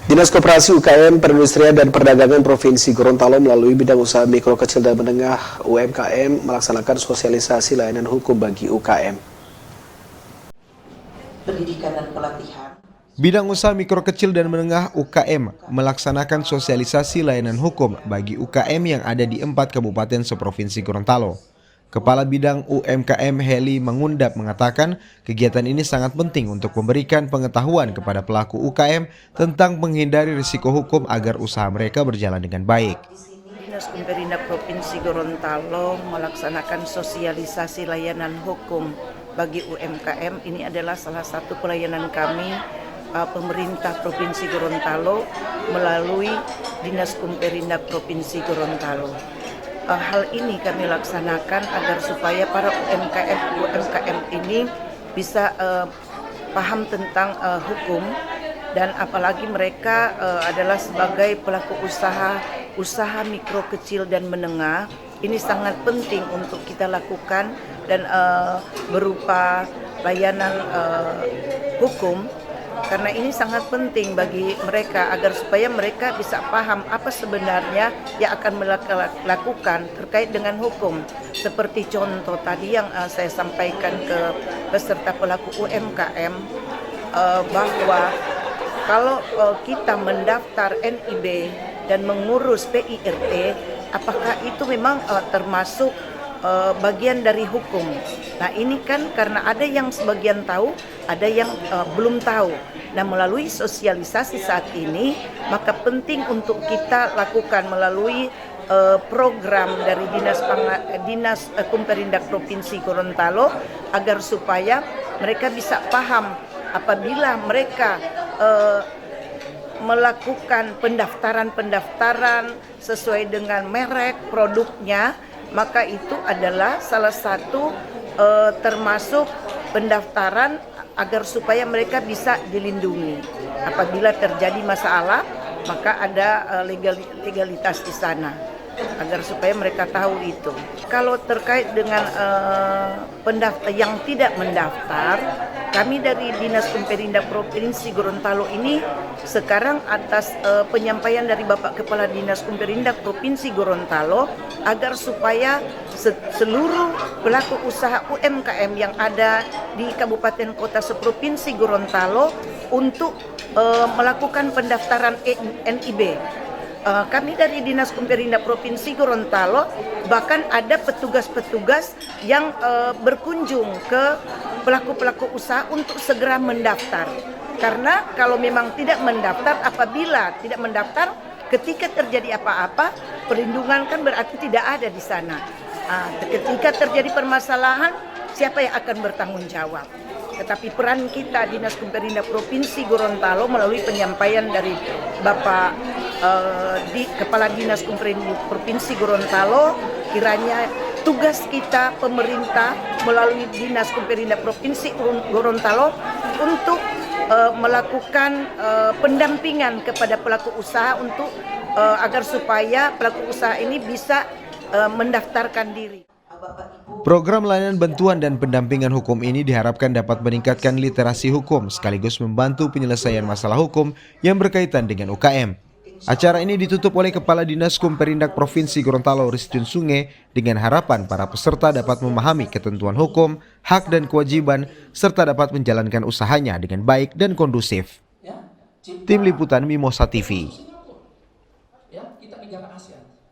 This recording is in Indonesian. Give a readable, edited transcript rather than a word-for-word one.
Dinas Koperasi UKM Perindustrian dan Perdagangan Provinsi Gorontalo melalui bidang usaha mikro kecil dan menengah UMKM melaksanakan sosialisasi layanan hukum bagi UKM. Pendidikan dan pelatihan. Bidang usaha mikro kecil dan menengah UKM melaksanakan sosialisasi layanan hukum bagi UKM yang ada di 4 kabupaten seprovinsi Gorontalo. Kepala Bidang UMKM Heli Mangundap mengatakan kegiatan ini sangat penting untuk memberikan pengetahuan kepada pelaku UKM tentang menghindari risiko hukum agar usaha mereka berjalan dengan baik. Dinas Pemerintahan Provinsi Gorontalo melaksanakan sosialisasi layanan hukum bagi UMKM. Ini adalah salah satu pelayanan kami pemerintah Provinsi Gorontalo melalui Dinas Pemerintahan Provinsi Gorontalo. Hal ini kami laksanakan agar supaya para UMKM ini bisa paham tentang hukum, dan apalagi mereka adalah sebagai pelaku usaha mikro kecil dan menengah. Ini sangat penting untuk kita lakukan dan berupa layanan hukum, karena ini sangat penting bagi mereka agar supaya mereka bisa paham apa sebenarnya yang akan mereka lakukan terkait dengan hukum. Seperti contoh tadi yang saya sampaikan ke peserta pelaku UMKM, bahwa kalau kita mendaftar NIB dan mengurus PIRT, apakah itu memang termasuk bagian dari hukum. Nah, ini kan karena ada yang sebagian tahu, ada yang belum tahu. Nah, melalui sosialisasi saat ini, maka penting untuk kita lakukan melalui program dari Dinas Pemerintahan Provinsi Gorontalo agar supaya mereka bisa paham apabila mereka melakukan pendaftaran sesuai dengan merek produknya, maka itu adalah salah satu termasuk pendaftaran agar supaya mereka bisa dilindungi. Apabila terjadi masalah, maka ada legalitas di sana agar supaya mereka tahu itu. Kalau terkait dengan pendaftar yang tidak mendaftar, kami dari Dinas Pemerintahan Provinsi Gorontalo ini sekarang atas penyampaian dari Bapak Kepala Dinas Pemerintahan Provinsi Gorontalo agar supaya seluruh pelaku usaha UMKM yang ada di Kabupaten Kota seprovinsi Gorontalo untuk melakukan pendaftaran NIB. Kami dari Dinas Pemerintahan Provinsi Gorontalo bahkan ada petugas-petugas yang berkunjung ke pelaku-pelaku usaha untuk segera mendaftar. Karena kalau memang tidak mendaftar, apabila tidak mendaftar, ketika terjadi apa-apa, perlindungan kan berarti tidak ada di sana. Ketika terjadi permasalahan, siapa yang akan bertanggung jawab? Tetapi peran kita Dinas Pemerintahan Provinsi Gorontalo melalui penyampaian dari Bapak Kepala Dinas Pemerintahan Provinsi Gorontalo, kiranya tugas kita pemerintah melalui Dinas Pemerintahan Provinsi Gorontalo untuk melakukan pendampingan kepada pelaku usaha untuk agar supaya pelaku usaha ini bisa mendaftarkan diri. Program layanan bantuan dan pendampingan hukum ini diharapkan dapat meningkatkan literasi hukum sekaligus membantu penyelesaian masalah hukum yang berkaitan dengan UKM. Acara ini ditutup oleh Kepala Dinas Pemerintahan Provinsi Gorontalo Risdun Sunge dengan harapan para peserta dapat memahami ketentuan hukum, hak dan kewajiban, serta dapat menjalankan usahanya dengan baik dan kondusif. Tim Liputan Mimosa TV.